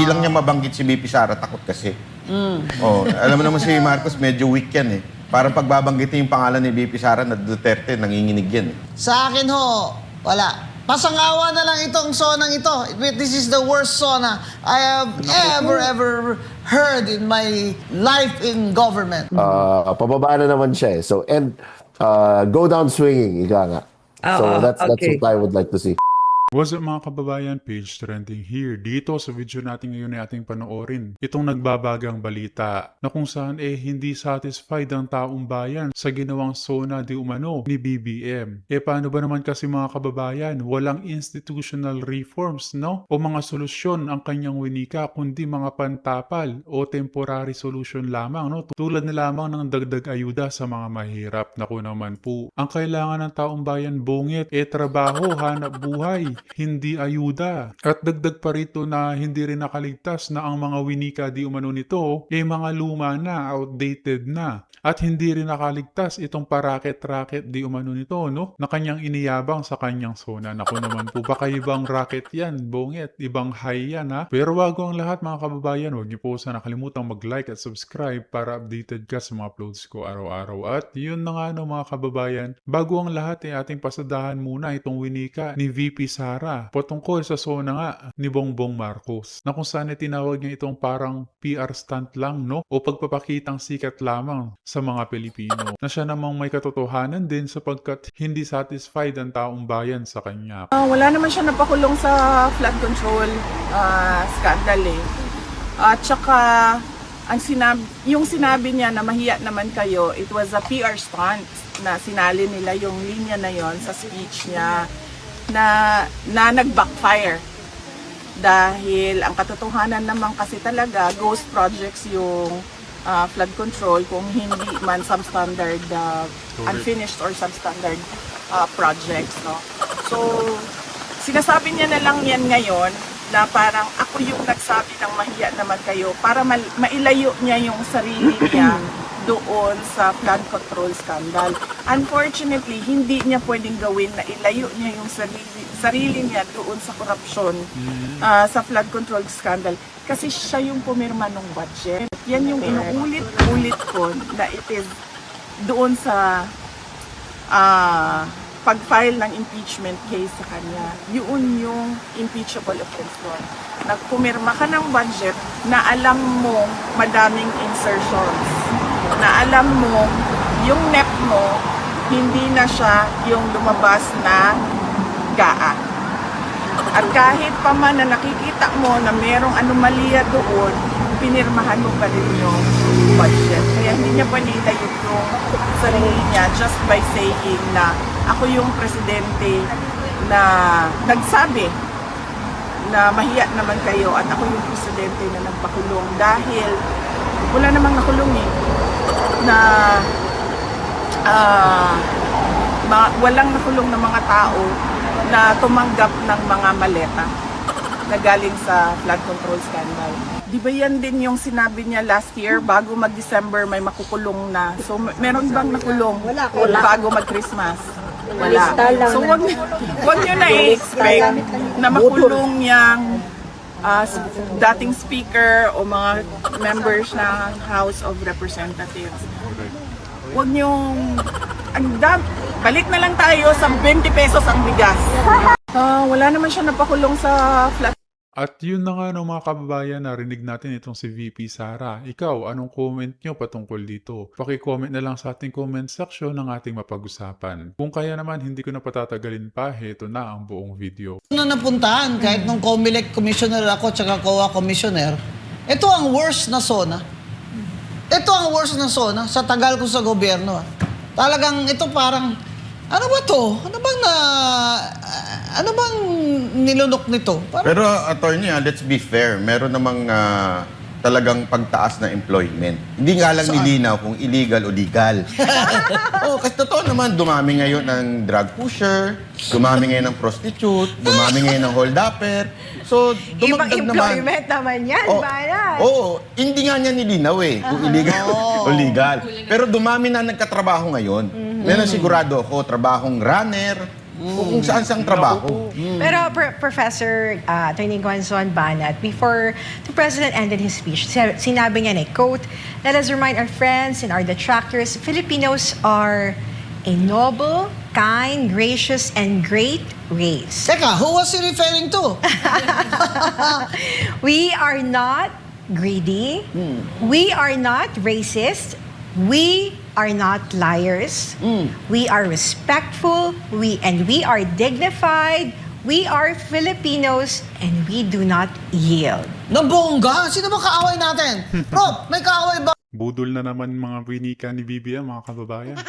Hindi lang niya mabanggit si BP Sara, takot kasi. Oh, alam mo naman si Marcos, medyo weak yan eh. Parang pagbabanggitin yung pangalan ni BP Sara na Duterte, nanginginig yan eh. Sa akin ho, wala. Pasangawa na lang itong sonang ito. This is the worst sona I have ever heard in my life in government. Pababa na naman siya eh. So, and go down swinging, ika nga. So, that's okay. what I would like to see. What's up mga kababayan, page trending here. Dito sa video natin ngayon ay ating panoorin itong nagbabagang balita na kung saan hindi satisfied ang taong bayan sa ginawang SONA di umano ni BBM. Paano ba naman kasi mga kababayan, walang institutional reforms no? O mga solusyon ang kanyang winika kundi mga pantapal o temporary solution lamang no? Tulad na lamang ng dagdag ayuda sa mga mahirap. Naku naman po, ang kailangan ng taong bayan bungit trabaho, hanap buhay, hindi ayuda. At dagdag pa rito na hindi rin nakaligtas na ang mga winika di umano nito mga luma na, outdated na. At hindi rin nakaligtas itong paraket-raket di umano nito no? Na kanyang iniyabang sa kanyang SONA. Naku naman po, baka ibang racket yan, bongit, ibang high yan ha. Pero bago ang lahat mga kababayan, huwag niyo po sana kalimutang mag-like at subscribe para updated ka sa mga uploads ko araw-araw. At yun na nga no mga kababayan, bago ang lahat ating pasadahan muna itong winika ni VP Sara patungkol sa SONA nga ni Bongbong Marcos na kung saan tinawag niya itong parang PR stunt lang no o pagpapakitang sikat lamang sa mga Pilipino na siya namang may katotohanan din sapagkat hindi satisfied ang taong bayan sa kanya. Wala naman siya napakulong sa flood control scandal eh. At saka yung sinabi niya na mahiya naman kayo, it was a PR stunt na sinali nila yung linya na yon sa speech niya na nag-backfire. Dahil ang katotohanan naman kasi talaga, ghost projects yung flood control kung hindi man substandard, unfinished or substandard projects. No? So, sinasabi niya na lang yan ngayon na parang ako yung nagsabi ng mahiya naman kayo para mailayo niya yung sarili niya doon sa flood control scandal. Unfortunately, hindi niya pwedeng gawin na ilayo niya yung sarili niya doon sa korupsyon sa flood control scandal kasi siya yung pumirma ng budget. Yan yung inuulit-ulit ko na it is doon sa pag-file ng impeachment case sa kanya. Yun yung impeachable offense doon. Nagpumirma ka ng budget na alam mo madaming insertions. Na alam mo, yung NEP mo, hindi na siya yung lumabas na GAA. At kahit pa man na nakikita mo na merong anomalya doon, pinirmahan mo pa rin yung budget. Kaya hindi niya panilayo yung sarili niya just by saying na ako yung presidente na nagsabi na mahiya naman kayo at ako yung presidente na nagpakulong dahil wala namang nakulong na walang nakulong na mga tao na tumanggap ng mga maleta na galing sa flood control scandal. Di ba yan din yung sinabi niya last year bago mag-December may makukulong na? So meron bang nakulong bago mag-Christmas? Wala. So wag niyo na i-expect na makulong yung dating speaker o mga members ng House of Representatives. Huwag niyong balik na lang tayo sa 20 pesos ang bigas. Wala naman siya napakulong sa flat. At yun na nga no, mga kababayan, narinig natin itong si VP Sara. Ikaw, anong comment nyo patungkol dito? Paki-comment na lang sa ating comment section ng ating mapag-usapan. Kung kaya naman, hindi ko na patatagalin pa, heto na ang buong video. Na napuntahan, kahit nung COMELEC commissioner ako, tsaka COA commissioner, ito ang worst na SONA. Ito ang worst na SONA sa tagal ko sa gobyerno. Talagang ito parang, ano ba to? Ano bang nilunok nito? Pero attorney, let's be fair. Meron namang talagang pagtaas na employment. Hindi nga lang nilinaw kung illegal o legal. Kasi totoo naman, dumami ngayon ng drug pusher, dumami ngayon ng prostitute, dumami ngayon ng hold-upper. So, dumagdag Ibang employment naman yan, bayan. Hindi nga niya nilinaw kung illegal o legal. Pero dumami na nagkatrabaho ngayon. Meron sigurado ako, trabahong runner, Kung saan-sang trabaho. Pero Professor Attorney Gonzon Banat, before the President ended his speech, sinabi niya, and I quote, "Let us remind our friends and our detractors, Filipinos are a noble, kind, gracious, and great race. Teka, who was he referring to? We are not greedy. We are not racist. We are not liars. We are respectful. We are dignified. We are Filipinos and we do not yield." Nabongga? Sino ba kaaway natin? Prof, may kaaway ba? Budol na naman mga winika ni BBM, mga kababayan.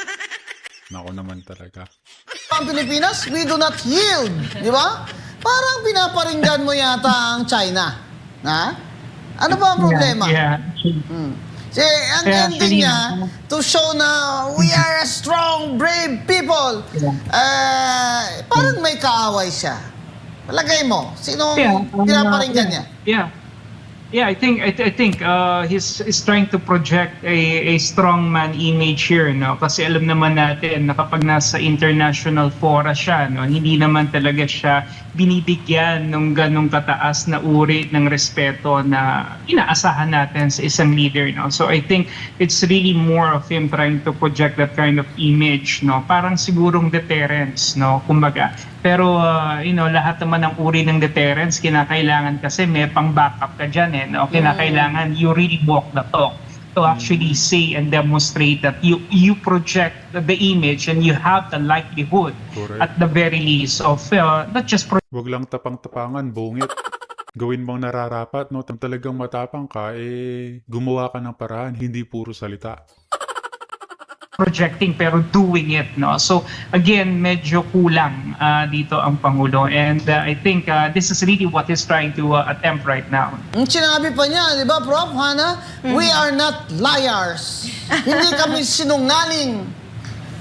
Nako naman talaga. Ang Pilipinas, we do not yield. Di ba? Parang pinaparinggan mo yata ang China. Ha? Ano ba ang problema? Yeah. Ang Yeah, ending actually, niya, to show na we are a strong, brave people. Parang may kaaway siya. Palagay mo, sino pinaparinggan niya? Yeah, I think he's trying to project a strong man image here, no? Kasi alam naman natin na kapag nasa international fora siya, no, hindi naman talaga siya binibigyan ng ganong kataas na uri ng respeto na inaasahan natin sa isang leader, no? So I think it's really more of him trying to project that kind of image, no? Parang sigurong deterrence, no? Kumbaga. Pero lahat naman ng uri ng deterrence kinakailangan kasi may pang-backup ka dyan, eh, no? Kinakailangan you really walk the talk to actually say and demonstrate that you project the image and you have the likelihood Correct. at the very least of not just Huwag lang tapang-tapangan, bungit. Gawin mong nararapat, no? Talagang matapang ka, gumawa ka ng paraan, hindi puro salita. projecting pero doing it, no? So again, medyo kulang dito ang Pangulo, and I think this is really what he's trying to attempt right now. Sinabi pa niya, di ba, Prof. Hana? We are not liars. Hindi kami sinungaling.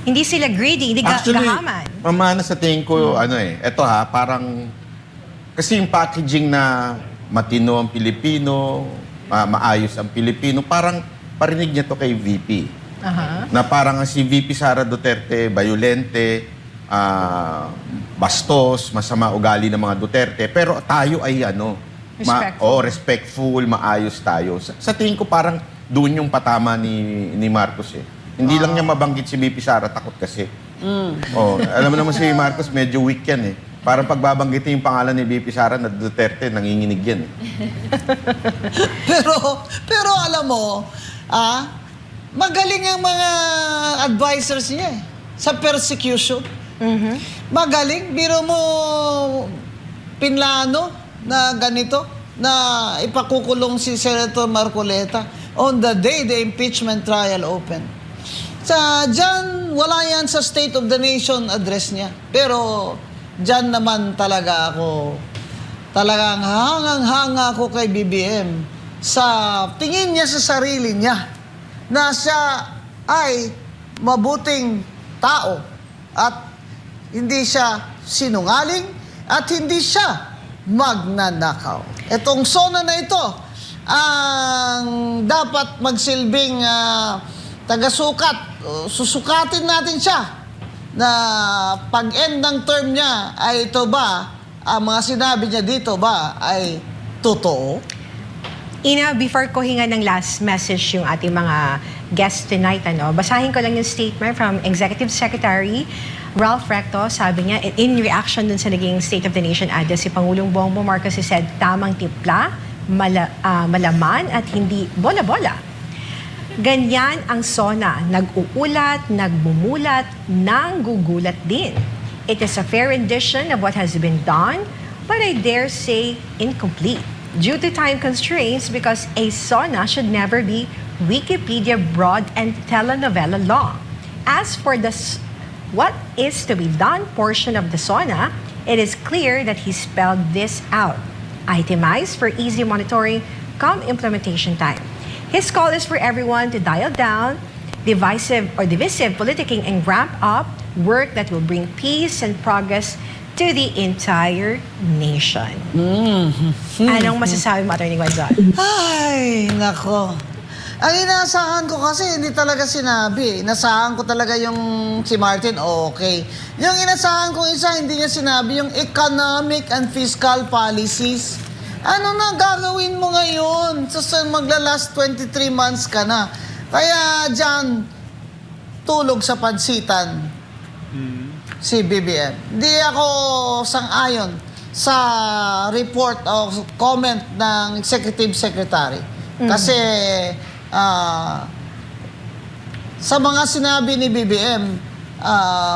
Hindi sila greedy, hindi Actually, gahaman. mamana sa tingin ko, eto parang, kasi yung packaging na matino ang Pilipino, maayos ang Pilipino, parang parinig niya to kay VP. Na parang si VP Sara Duterte, violente, bastos, masama ugali ng mga Duterte. Pero tayo ay respectful, maayos tayo. Sa tingin ko parang doon yung patama ni Marcos eh. Hindi lang niya mabanggit si VP Sara, takot kasi. Alam mo naman si Marcos, medyo weak yan eh. Parang pagbabanggitin yung pangalan ni VP Sara na Duterte, nanginginig yan eh. pero alam mo, magaling ang mga advisors niya eh, sa persecution. Magaling. Biro mo, pinlano na ganito, na ipakukulong si Senator Marcoleta on the day the impeachment trial opened. Diyan, wala yan sa State of the Nation address niya. Pero, diyan naman talaga ako, talagang hangang-hanga ako kay BBM sa tingin niya sa sarili niya na siya ay mabuting tao at hindi siya sinungaling at hindi siya magnanakaw. Itong SONA na ito ang dapat magsilbing tagasukat. Susukatin natin siya na pag-end ng term niya ay ito ba, ang mga sinabi niya dito ba ay totoo? Ina, before ko hinga ng last message yung ating mga guests tonight, basahin ko lang yung statement from Executive Secretary Ralph Recto. Sabi niya, in reaction dun sa naging State of the Nation address, si Pangulong Bongbong Marcos said, tamang timpla, malaman at hindi bola-bola. Ganyan ang SONA, nag-uulat, nagmumulat, nanggugulat din. It is a fair rendition of what has been done, but I dare say incomplete. Due to time constraints, because a SONA should never be Wikipedia broad and telenovela long. As for the what is to be done portion of the SONA, it is clear that he spelled this out. Itemized for easy monitoring come implementation time. His call is for everyone to dial down divisive politicking and ramp up work that will bring peace and progress to the entire nation. Anong masasabi mo, Atty. Gonzon? Ay, nako. Ang inaasahan ko kasi hindi talaga sinabi. Inasahan ko talaga yung si Martin, okay. Yung inasahan ko isa, hindi niya sinabi yung economic and fiscal policies. Ano na gagawin mo ngayon? Magla-last 23 months ka na. Kaya dyan, tulog sa pansitan si BBM. Hindi ako sang-ayon sa report o comment ng Executive Secretary. Kasi sa mga sinabi ni BBM,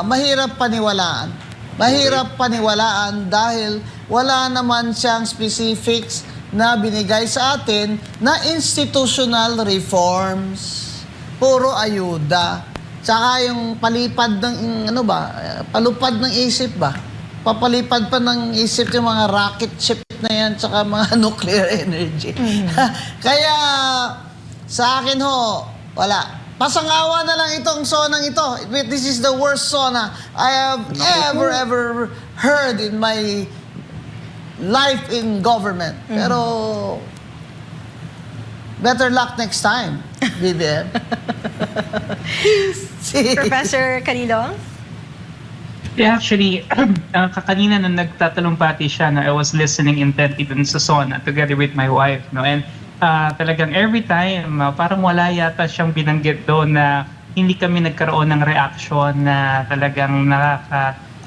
mahirap paniwalaan. Mahirap paniwalaan dahil wala naman siyang specifics na binigay sa atin na institutional reforms. Puro ayuda. Tsaka yung palipad ng, palupad ng isip ba? Papalipad pa ng isip yung mga rocket ship na yan tsaka mga nuclear energy. Kaya sa akin ho, wala. Pasangawa na lang itong sonang ito. This is the worst sona I have ever heard in my life in government. Pero better luck next time, BBM. Professor Canilong? Yeah, actually, kanina nung nagtatalumpati siya, I was listening intently dun sa SONA together with my wife. And talagang every time, parang wala yata siyang binanggit doon na hindi kami nagkaroon ng reaction na talagang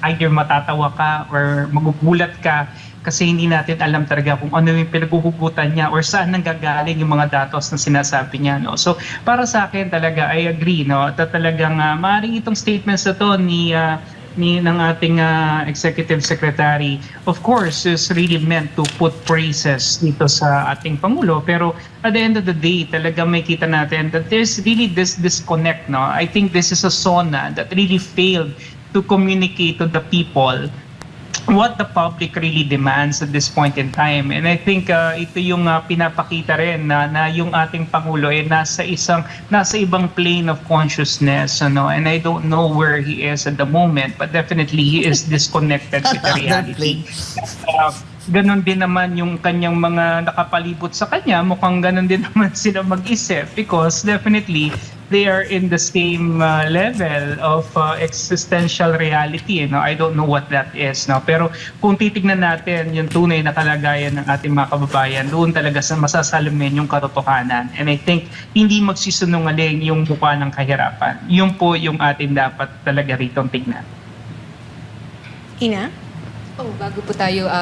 either matatawa ka or magugulat ka kasi hindi natin alam talaga kung ano yung pinaghuhugutan niya or saan nanggagaling yung mga datos na sinasabi niya. So, para sa akin talaga, I agree. Talagang maaaring itong statements na to ng ating Executive Secretary, of course, is really meant to put praises dito sa ating Pangulo. Pero at the end of the day, talaga may kita natin that there's really this disconnect. I think this is a SONA that really failed to communicate to the people what the public really demands at this point in time. And I think ito yung pinapakita rin na yung ating Pangulo ay nasa ibang plane of consciousness, and I don't know where he is at the moment, but definitely he is disconnected with the reality. Ganon din naman yung kanyang mga nakapalibot sa kanya, mukhang ganon din naman sila mag-isip because definitely they are in the same level of existential reality. I don't know what that is. Pero kung titignan natin yung tunay na kalagayan ng ating mga kababayan, doon talaga sa masasalamin yung katotohanan. And I think hindi magsisunungaling yung mukha ng kahirapan. Yun po yung atin dapat talaga rito tignan. Ina? Bago po tayo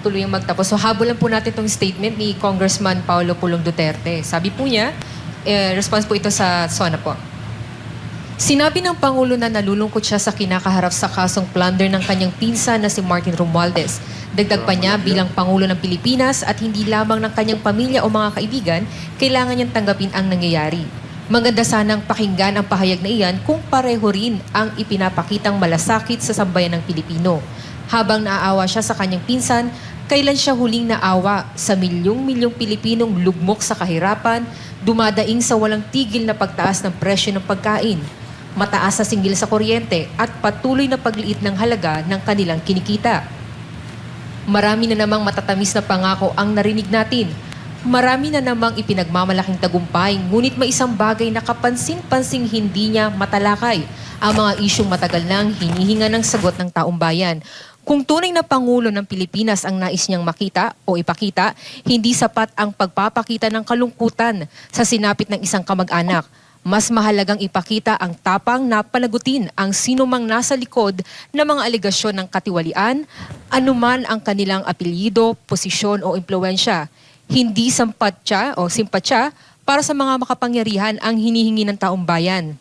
tuluyang magtapos. So habulan po natin itong statement ni Congressman Paulo Pulong Duterte. Sabi po niya, response po ito sa SONA po. Sinabi ng Pangulo na nalulungkot siya sa kinakaharap sa kasong plunder ng kanyang pinsan na si Martin Romualdez. Dagdag pa niya bilang Pangulo ng Pilipinas at hindi lamang ng kanyang pamilya o mga kaibigan, kailangan niyang tanggapin ang nangyayari. Maganda sanang pakinggan ang pahayag na iyan kung pareho rin ang ipinapakitang malasakit sa sambayan ng Pilipino. Habang naaawa siya sa kanyang pinsan, kailan siya huling naawa sa milyong-milyong Pilipinong lugmok sa kahirapan, dumadaing sa walang tigil na pagtaas ng presyo ng pagkain, mataas na singgil sa kuryente at patuloy na pagliit ng halaga ng kanilang kinikita. Marami na namang matatamis na pangako ang narinig natin. Marami na namang ipinagmamalaking tagumpay, ngunit may isang bagay na kapansin-pansing hindi niya matalakay, ang mga isyong matagal nang hinihinga ng sagot ng taong bayan. Kung tunay na Pangulo ng Pilipinas ang nais niyang makita o ipakita, hindi sapat ang pagpapakita ng kalungkutan sa sinapit ng isang kamag-anak. Mas mahalagang ipakita ang tapang na panagutin ang sinumang nasa likod ng mga alegasyon ng katiwalian, anuman ang kanilang apelyido, posisyon o impluwensya. Hindi simpatya para sa mga makapangyarihan ang hinihingi ng taong bayan.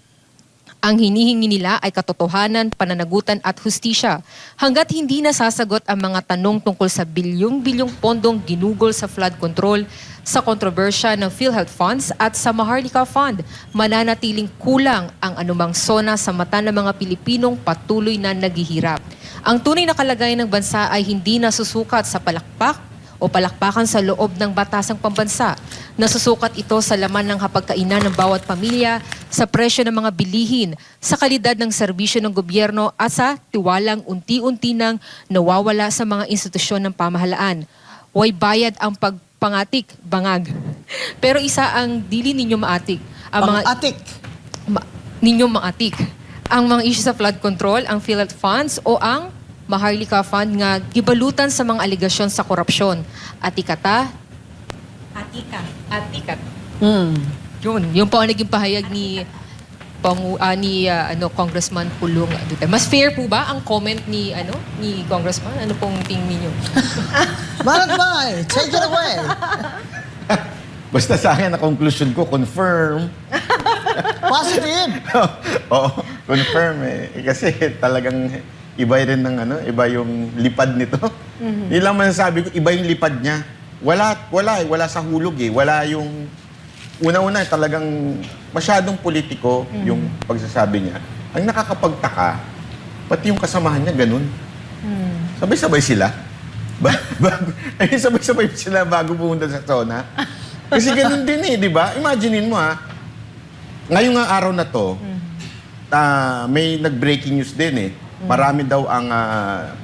Ang hinihingi nila ay katotohanan, pananagutan at hustisya. Hanggat hindi nasasagot ang mga tanong tungkol sa bilyong-bilyong pondong ginugol sa flood control, sa kontrobersya ng PhilHealth Funds at sa Maharlika Fund, mananatiling kulang ang anumang SONA sa mata ng mga Pilipinong patuloy na naghihirap. Ang tunay na kalagayan ng bansa ay hindi nasusukat sa palakpak o palakpakan sa loob ng batasang pambansa. Nasusukat ito sa laman ng hapagkainan ng bawat pamilya, sa presyo ng mga bilihin, sa kalidad ng serbisyo ng gobyerno at sa tiwalang unti-unti nang nawawala sa mga institusyon ng pamahalaan. Huwag bayad ang pagpangatik, bangag. Pero isa ang dili ninyo maatik. Ang mga Pang-atik. ninyo maatik. Ang mga issue sa flood control, ang PhilHealth funds o ang Maharlika Fund nga gibalutan sa mga aligasyon sa korupsyon. Atikata, atikat. Yun po ang naging pahayag ni Congressman Pulong Duterte. Mas fair po ba ang comment ni Congressman? Ano pong tingin niyo? Manat Bay, take it away. Basta sa akin, na conclusion ko, confirm. Positive. Oo, confirm eh. Kasi talagang iba rin iba yung lipad nito. Yun lang masasabi ko, iba yung lipad niya. Wala sa hulog eh. Wala yung, una-una talagang masyadong politiko yung pagsasabi niya. Ang nakakapagtaka, pati yung kasamahan niya ganun. Sabay-sabay sila. Sabay-sabay sila bago pumunta sa SONA. Kasi ganun din eh, di ba? Imaginein mo ngayong araw na to, may nag-breaking news din eh. Marami daw ang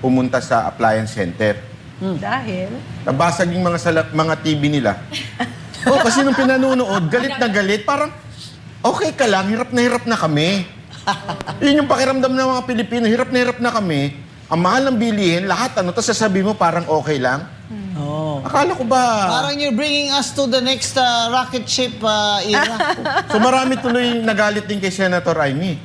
pumunta sa appliance center. Dahil? Nabasag yung mga TV nila. Kasi nung pinanunood, galit na galit. Parang, okay ka lang, hirap na kami. Yun yung pakiramdam ng mga Pilipino, hirap na kami. Ang mahal ng bilihin, lahat tapos sasabihin mo parang okay lang. Akala ko ba... Parang you're bringing us to the next rocket ship era. So marami tuloy nagalit din kay Senator Amy.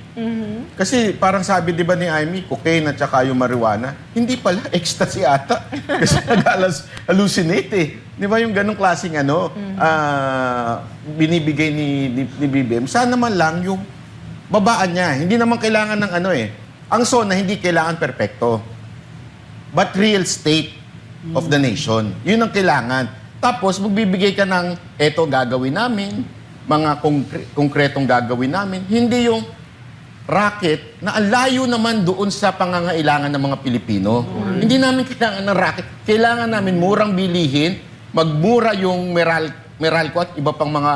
Kasi parang sabi di ba ni Amy, cocaine at saka yung marijuana. Hindi pala, ecstasy ata. Kasi nag-hallucinate eh. Di ba yung ganong klaseng binibigay ni BBM. Sana naman lang yung babaan niya. Hindi naman kailangan ng Ang SONA hindi kailangan perpekto. But real state of the nation. Yun ang kailangan. Tapos, magbibigay ka ng, eto gagawin namin, mga konkretong gagawin namin. Hindi yung racket na ang layo naman doon sa pangangailangan ng mga Pilipino. Hindi namin kailangan ng racket. Kailangan namin murang bilihin, magmura yung Meralco at iba pang mga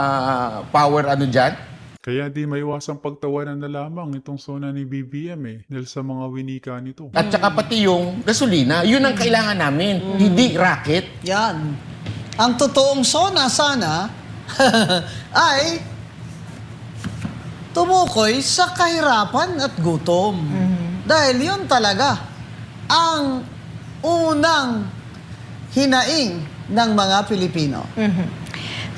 power dyan. Kaya di maiwasang pagtawanan na lamang itong SONA ni BBM dahil sa mga winika nito. At saka pati yung gasolina, yun ang kailangan namin, hindi racket. Yan. Ang totoong SONA sana ay tumukoy sa kahirapan at gutom. Dahil yun talaga ang unang hinaing ng mga Pilipino.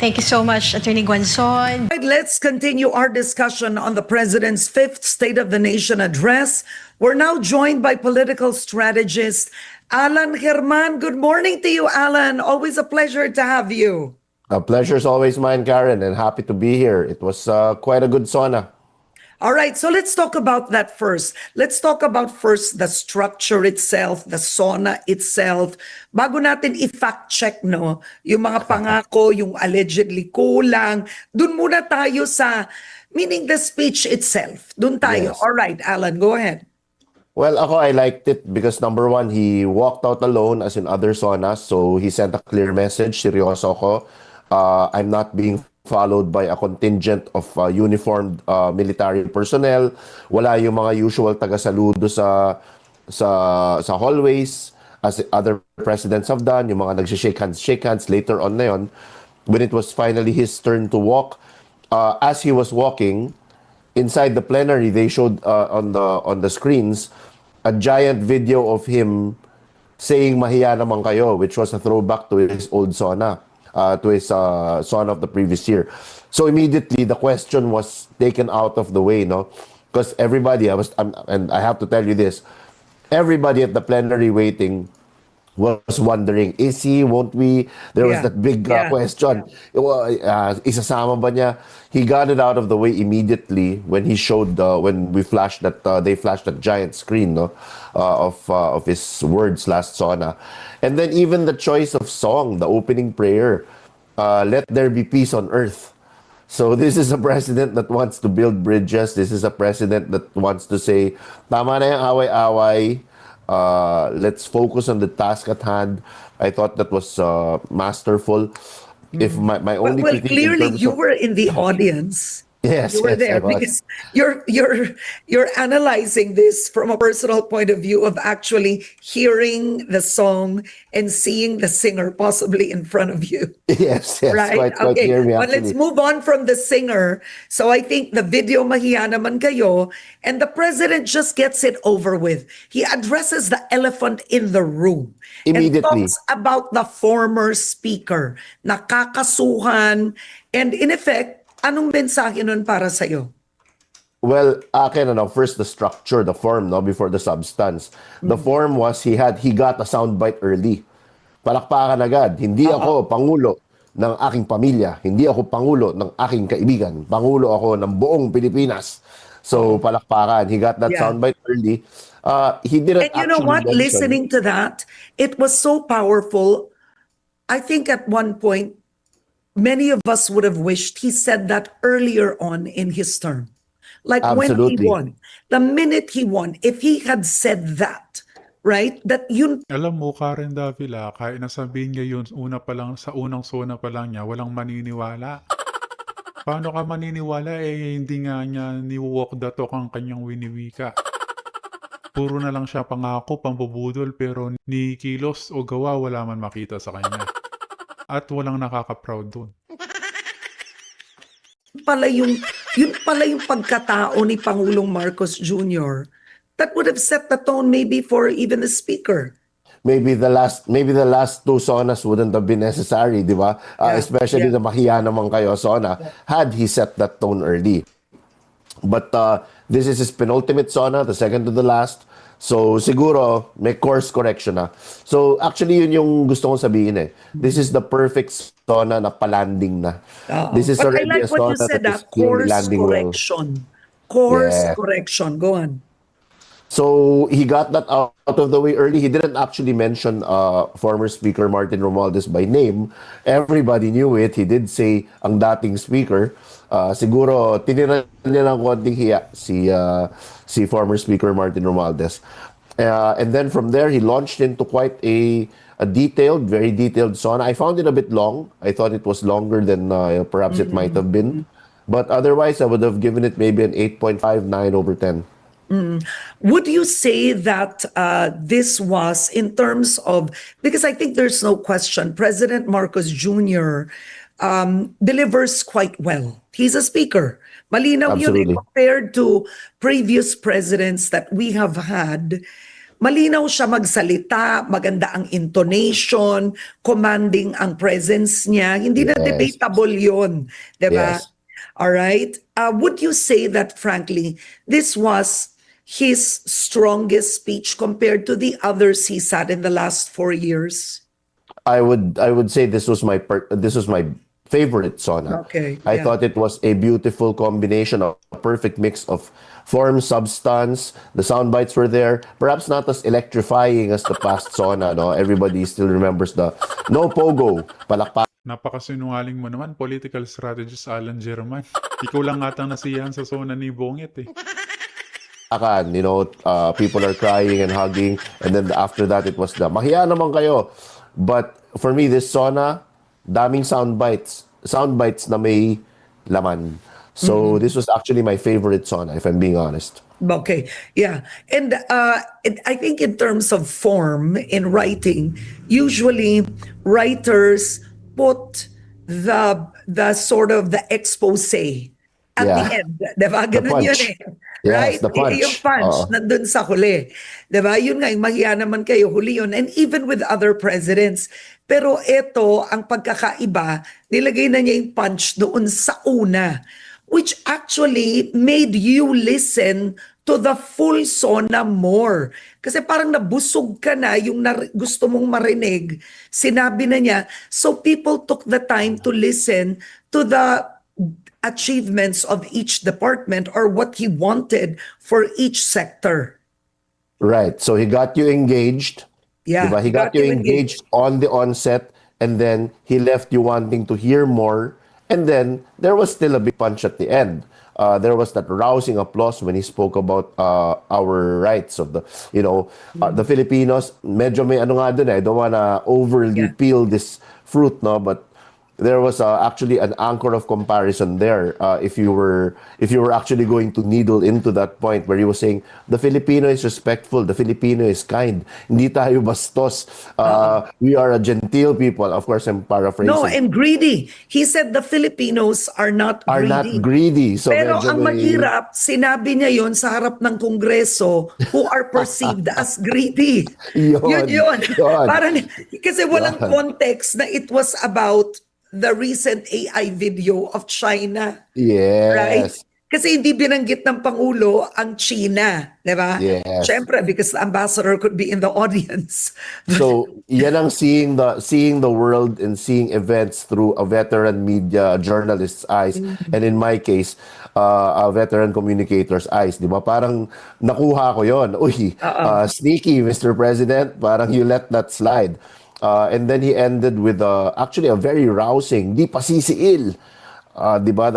Thank you so much, Attorney Guanzon. Right, let's continue our discussion on the President's fifth State of the Nation address. We're now joined by political strategist Alan Herman. Good morning to you, Alan. Always a pleasure to have you. A pleasure is always mine, Karen, and happy to be here. It was quite a good SONA. All right, so let's talk about that first. Let's talk about first the structure itself, the SONA itself. Bago natin i-fact check, yung mga pangako, yung allegedly kulang, dun muna tayo sa, meaning the speech itself. Dun tayo. Yes. All right, Alan, go ahead. Well, I liked it because number one, he walked out alone as in other SONAs, so he sent a clear message, seryoso ko. I'm not being followed by a contingent of uniformed military personnel. Wala yung mga usual taga-saludo sa hallways as other presidents have done, yung mga shake hands later on na yun. When it was finally his turn to walk, as he was walking, inside the plenary, they showed on the screens a giant video of him saying mahiya naman kayo, which was a throwback to his old SONA. To his SONA of the previous year. So immediately the question was taken out of the way, because everybody, and I have to tell you this, everybody at the plenary waiting was wondering, is he, won't we? There was that big question. Isasama ba niya? He got it out of the way immediately when he showed, when we flashed that, they flashed that giant screen of his words last SONA. And then even the choice of song, the opening prayer, let there be peace on earth. So this is a president that wants to build bridges. This is a president that wants to say, tama na yung away-away. Let's focus on the task at hand. I thought that was masterful. If my only Well, critique in clearly terms you of- were in the audience Yes, You were yes, I there was. because you're analyzing this from a personal point of view of actually hearing the song and seeing the singer possibly in front of you. Yes, yes, Right? quite Okay. near me But let's actually. move on from the singer. So I think the video mahiya naman kayo, and the president just gets it over with. He addresses the elephant in the room and Immediately. talks about the former speaker, nakakasuhan, and in effect, anong mensahe nun para sa'yo? Well, akin first the structure, the form, no, before the substance. The form was he got a soundbite early. Palakpakan agad. Hindi ako pangulo ng aking pamilya. Hindi ako pangulo ng aking kaibigan. Pangulo ako ng buong Pilipinas. So, palakpakan. He got that Yeah. soundbite early. He didn't And you know actually what? mention. Listening to that, it was so powerful. I think at one point, many of us would have wished he said that earlier on in his term. Like when he Absolutely. won, the minute he won, if he had said that, right? That yun, Alam mo, Karen Davila, kahit nasabihin niya yun sa unang sona pa lang niya, walang maniniwala. Paano ka maniniwala hindi nga niya ni-walk the talk ang kanyang winiwika. Puro na lang siya pangako, pambubudol, pero ni kilos o gawa wala man makita sa kanya. At walang nakaka-proud dun. yun pala yung pagkatao ni Pangulong Marcos Jr. that would have set the tone maybe for even the speaker. Maybe the last two sonas wouldn't have been necessary, di ba? Especially yeah. na mahiya naman kayo sona, had he set that tone early. But this is his penultimate sona, the second to the last. So siguro may course correction na. So actually yun yung gusto kong sabihin eh. This is the perfect sona na palanding na. This is But I already like a what you sona said, that is clearly course landing well. correction. Course Yeah. correction. Go on. So he got that out of the way early. He didn't actually mention former Speaker Martin Romualdez by name. Everybody knew it. He did say ang dating speaker. Siguro tiniran niya ng konting hiya si former Speaker Martin Romualdez. And then from there, he launched into quite a very detailed sona. I found it a bit long. I thought it was longer than perhaps it might have been. But otherwise, I would have given it maybe an 8.5, 9 over 10. Would you say that this was in terms of, because I think there's no question, President Marcos Jr. Delivers quite well. He's a speaker. Malinaw yun Absolutely. compared to previous presidents that we have had. Malinaw siya magsalita, maganda ang intonation, commanding ang presence niya. Hindi na Yes. debatable yun. Diba? Yes. All right. Would you say that, frankly, this was his strongest speech compared to the others he's had in the last 4 years? I would say this was my favorite sona. Okay, I yeah. thought it was a beautiful combination of a perfect mix of form, substance. The sound bites were there. Perhaps not as electrifying as the past sona. No, everybody still remembers the no pogo, palakpak. Napakasinungaling mo naman, political strategist Alan German. Ikaw lang atang nasiyahan sa zona ni Bongit eh. People are crying and hugging, and then after that it was the mahiya naman kayo. But for me, this sona, daming sound bites na may laman. So this was actually my favorite sona, if I'm being honest. Okay, yeah. And I think in terms of form in writing, usually writers put the sort of the expose at Yeah. the end. Diba? Ganun punch. yun eh. Yes, Right? the punch. Yung punch Oo. nandun sa huli. Diba? Yun nga, yung mahiya naman kayo, huli yun. And even with other presidents. Pero ito, ang pagkakaiba, nilagay na niya yung punch doon sa una. Which actually made you listen to the full sona more. Kasi parang nabusog ka na yung gusto mong marinig. Sinabi na niya. So people took the time to listen to the achievements of each department or what he wanted for each sector. Right. So he got you engaged. Yeah, Diba? He got you engaged on the onset, and then he left you wanting to hear more. And then there was still a big punch at the end. There was that rousing applause when he spoke about our rights of the Filipinos. Medyo may ano nga dun eh. I don't wanna overly Yeah. peel this fruit, no? But there was actually an anchor of comparison there. If you were actually going to needle into that point where he was saying the Filipino is respectful, the Filipino is kind, hindi tayo bastos, we are a genteel people. Of course, I'm paraphrasing. No, and greedy. He said the Filipinos are not Are greedy. not greedy. So Pero medyo ang may- mahirap, sinabi niya yon sa harap ng Kongreso who are perceived as greedy. Yun. Yun. Yun. Parang, kasi walang context na it was about the recent AI video of China. Yes. Right? Kasi hindi binanggit ng Pangulo ang China, di ba? Yes. Siyempre, because the ambassador could be in the audience. So, yan ang seeing the world and seeing events through a veteran media journalist's eyes, and in my case, a veteran communicator's eyes, di ba? Parang nakuha ko yon. Uy, sneaky, Mr. President. Parang you let that slide. And then he ended with actually a very rousing, di pa sisiil. Di ba?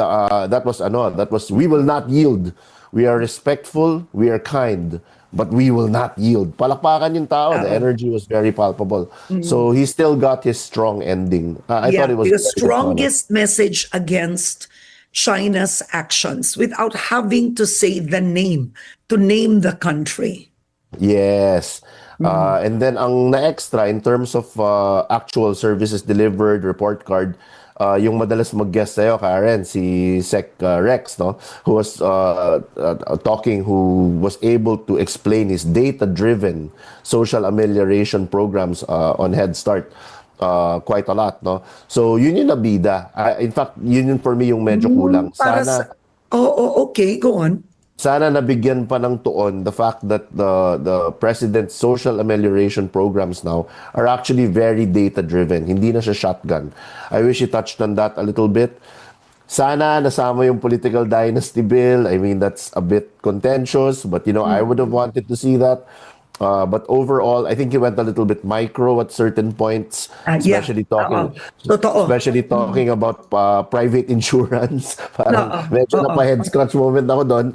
That was we will not yield. We are respectful, we are kind, but we will not yield. Palakpakan yung tao. The energy was very palpable. So he still got his strong ending. I thought it was the very strongest message against China's actions without having to say the name, to name the country. Yes. And then ang na-extra in terms of actual services delivered, report card, yung madalas mag-guest sa'yo, Karen, si Sec Rex, no? Who was talking, who was able to explain his data-driven social amelioration programs on Head Start quite a lot, no? So, yun yung nabida. In fact, yun yung for me yung medyo kulang. Okay, go on. Sana nabigyan pa ng tuon the fact that the president's social amelioration programs now are actually very data-driven. Hindi na siya shotgun. I wish he touched on that a little bit. Sana nasama yung political dynasty bill. I mean, that's a bit contentious, but I would have wanted to see that. But overall, I think he went a little bit micro at certain points, especially talking about private insurance. Parang medyo napa-head scratch moment ako doon.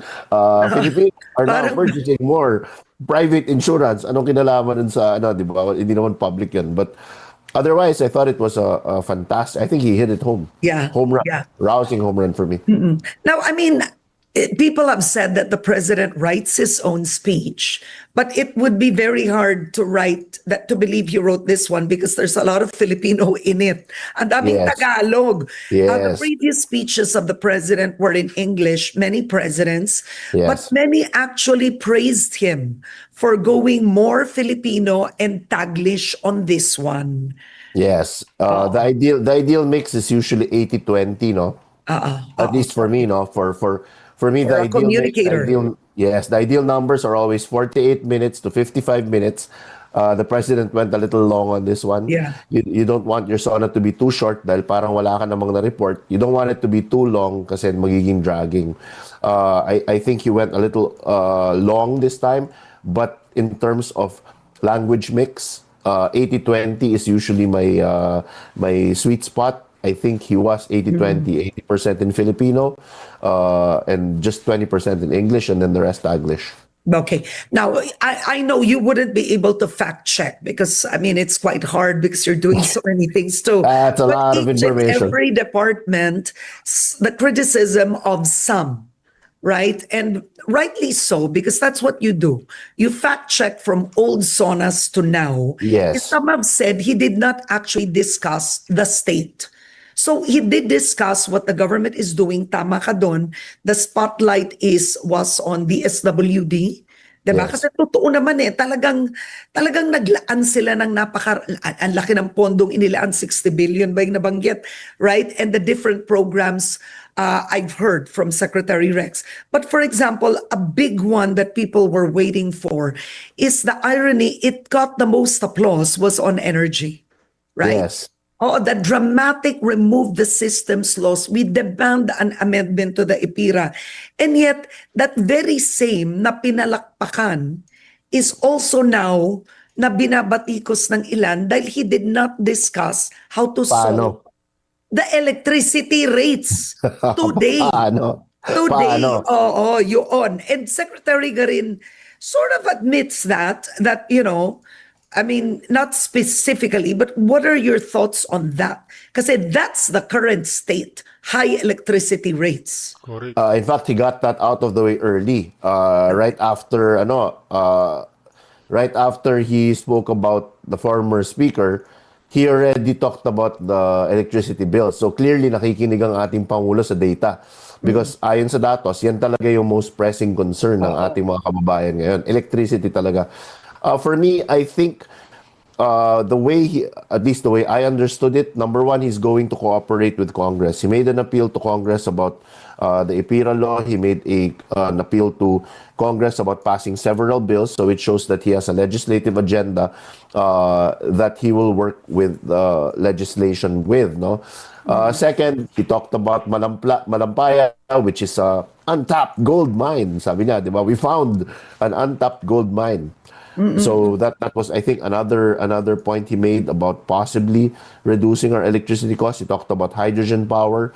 Philippines are now purchasing more private insurance. Anong kinalaman nun sa, di ba? Hindi naman public yan. But otherwise, I thought it was a fantastic. I think he hit it home. Yeah. Home run. Yeah. Rousing home run for me. Now, I mean, people have said that the president writes his own speech, but it would be very hard to believe he wrote this one because there's a lot of Filipino in it. Ang daming Yes. Tagalog. Yes. The previous speeches of the president were in English, many presidents, but Yes. many actually praised him for going more Filipino and Taglish on this one. Yes. The ideal mix is usually 80-20, no? At least for me, no? For me, For a communicator. The ideal numbers are always 48 minutes to 55 minutes. The president went a little long on this one. Yeah. You don't want your sona to be too short dahil parang wala ka namang na-report. You don't want it to be too long kasi magiging dragging. I think he went a little long this time, but in terms of language mix, 80-20 is usually my sweet spot. I think he was 80-20, 80% in Filipino, and just 20% in English, and then the rest Taglish. Okay. Now, I know you wouldn't be able to fact check because, I mean, it's quite hard because you're doing so many things too. That's a But lot of each and information. every department, the criticism of some, right? And rightly so, because that's what you do. You fact check from old sonas to now. Yes. Some have said he did not actually discuss the state. So he did discuss what the government is doing. Tama ka doon. The spotlight was on DSWD. Diba? Yes. Kasi totoo naman talagang naglaan sila ng ang laki ng pondong inilaan, 60 billion ba yung nabanggit, right? And the different programs I've heard from Secretary Rex. But for example, a big one that people were waiting for is the irony, it got the most applause was on energy, right? Yes. Oh, the dramatic remove the systems laws. We demand an amendment to the IPIRA. And yet, that very same na pinalakpakan is also now na binabatikos ng ilan dahil he did not discuss how to solve the electricity rates today. Paano? Today. Paano? Yun. And Secretary Garin sort of admits that I mean, not specifically, but what are your thoughts on that? Kasi that's the current state, high electricity rates. Correct. In fact, he got that out of the way early. Right after he spoke about the former speaker, he already talked about the electricity bill. So clearly nakikinig ang ating Pangulo sa data. Because ayon sa datos, yan talaga yung most pressing concern ng ating mga kababayan ngayon. Electricity talaga. For me, I think the way at least the way I understood it, number one, he's going to cooperate with Congress. He made an appeal to Congress about the EPIRA law. He made an appeal to Congress about passing several bills. So it shows that he has a legislative agenda that he will work with legislation with. No. Second, he talked about Malampaya, which is a untapped gold mine. Sabi niya, di ba? We found an untapped gold mine. So that was, I think, another point he made about possibly reducing our electricity costs. He talked about hydrogen power.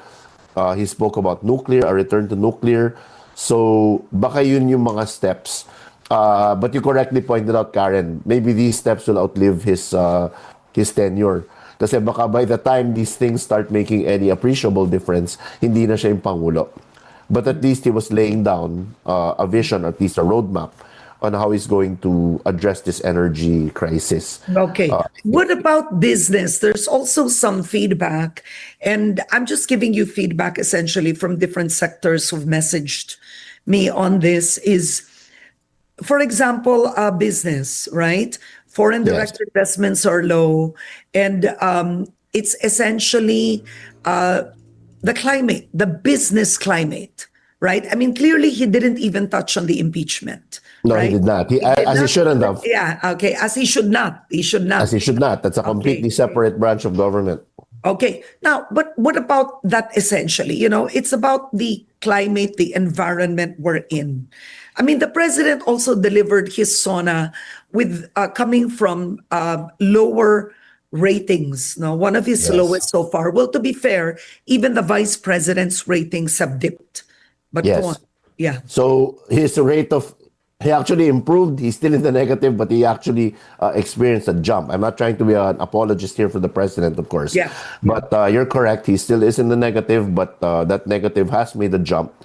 He spoke about nuclear, a return to nuclear. So baka yun yung mga steps. But you correctly pointed out, Karen, maybe these steps will outlive his tenure. Kasi baka by the time these things start making any appreciable difference, hindi na siya yung Pangulo. But at least he was laying down a vision, at least a roadmap, on how he's going to address this energy crisis. Okay. What about business? There's also some feedback, and I'm just giving you feedback essentially from different sectors who've messaged me on this is, for example, business, right? Foreign Yes. direct investments are low, and it's essentially the climate, the business climate, right? I mean, clearly he didn't even touch on the impeachment. No, right? he did not. did As he not. shouldn't have. Yeah, okay, as he should not. He should not. As he should not. That's a completely separate branch of government. Okay. Now, but what about that essentially? You know, it's about the climate, the environment we're in. I mean, the president also delivered his SONA with coming from lower ratings. No, one of his Yes. lowest so far. Well, to be fair, even the vice president's ratings have dipped. But Yes. go on. Yeah. So he actually improved. He's still in the negative, but he actually experienced a jump. I'm not trying to be an apologist here for the president, of course. Yeah. But you're correct. He still is in the negative, but that negative has made a jump.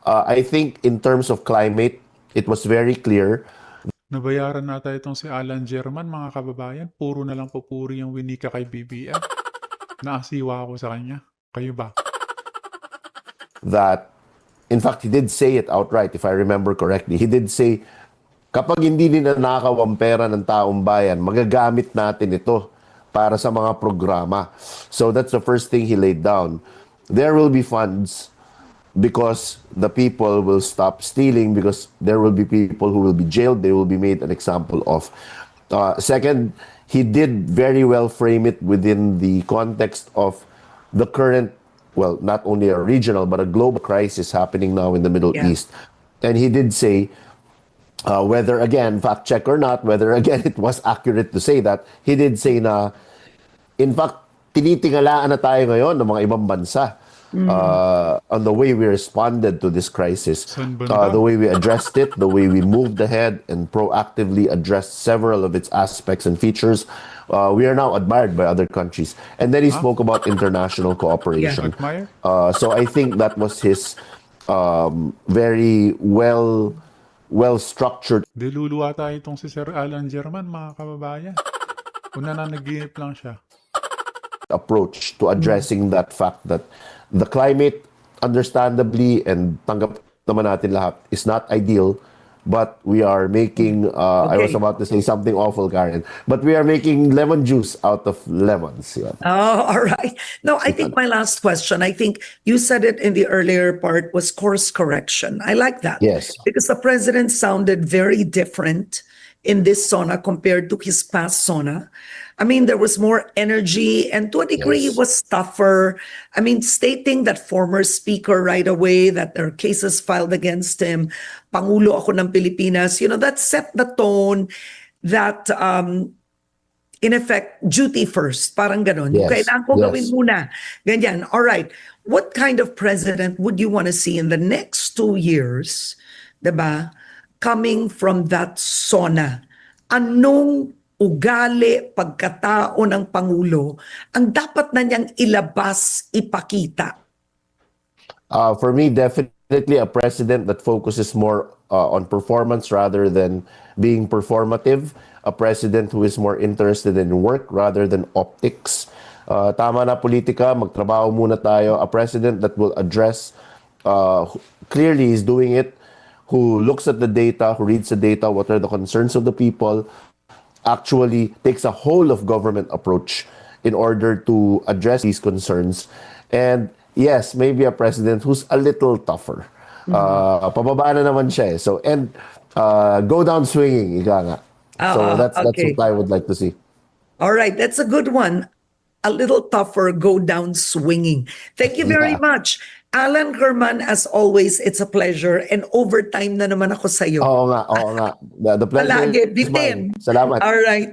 I think in terms of climate, it was very clear. Nabayaran nata itong si Alan German, mga kababayan. Puro na lang pupuri ang winika kay BBM. Naasiwa ako sa kanya. Kayo ba? That, in fact, he did say it outright, if I remember correctly. He did say, kapag hindi ninanakaw ang pera ng taong bayan, magagamit natin ito para sa mga programa. So that's the first thing he laid down. There will be funds because the people will stop stealing, because there will be people who will be jailed, they will be made an example of. Second, he did very well frame it within the context of the current, well, not only a regional, but a global crisis happening now in the Middle Yeah. East. And he did say, whether again, fact check or not, whether again it was accurate to say that, he did say na, in fact, tinitingalaan na tayo ngayon ng mga ibang bansa on the way we responded to this crisis, Saan banda? the way we addressed it, the way we moved ahead and proactively addressed several of its aspects and features. We are now admired by other countries. And then he spoke about international cooperation. Admire? So I think that was his very well structured Diluluwa tayo itong si Sir Alan German, mga kababayan. Una na nag-iinip lang siya. approach to addressing that fact that the climate, understandably, and tanggap naman natin lahat, is not ideal, but we are making, I was Okay. about to say something awful, Karen, but we are making lemon juice out of lemons. Yeah. Oh, all right. No, I think my last question, I think you said it in the earlier part, was course correction. I like that. Yes. Because the president sounded very different in this SONA compared to his past SONA. I mean, there was more energy, and to a degree, Yes. it was tougher. I mean, stating that former speaker right away, that there are cases filed against him, Pangulo ako ng Pilipinas, you know, that set the tone that, in effect, duty first, parang ganon. Yes, Kailangan ko yes. gawin muna. Ganyan. All right. What kind of president would you want to see in the next 2 years, diba, coming from that SONA? Anong ugali, pagkatao ng Pangulo ang dapat na niyang ilabas, ipakita? For me, definitely a president that focuses more on performance rather than being performative. A president who is more interested in work rather than optics. Tama na politika, magtrabaho muna tayo. A president that will address, clearly is doing it, who looks at the data, who reads the data, what are the concerns of the people, actually takes a whole of government approach in order to address these concerns. And yes, maybe a president who's a little tougher. Pababa na naman siya eh. So, and go down swinging, ika nga. So that's okay. what I would like to see. All right, that's a good one. A little tougher, go down swinging. Thank you very much. Alan Kerman, as always, it's a pleasure. And overtime na naman ako sa'yo. Oo nga, oo nga. The pleasure Palagi, is bitin. mine. Salamat. All right.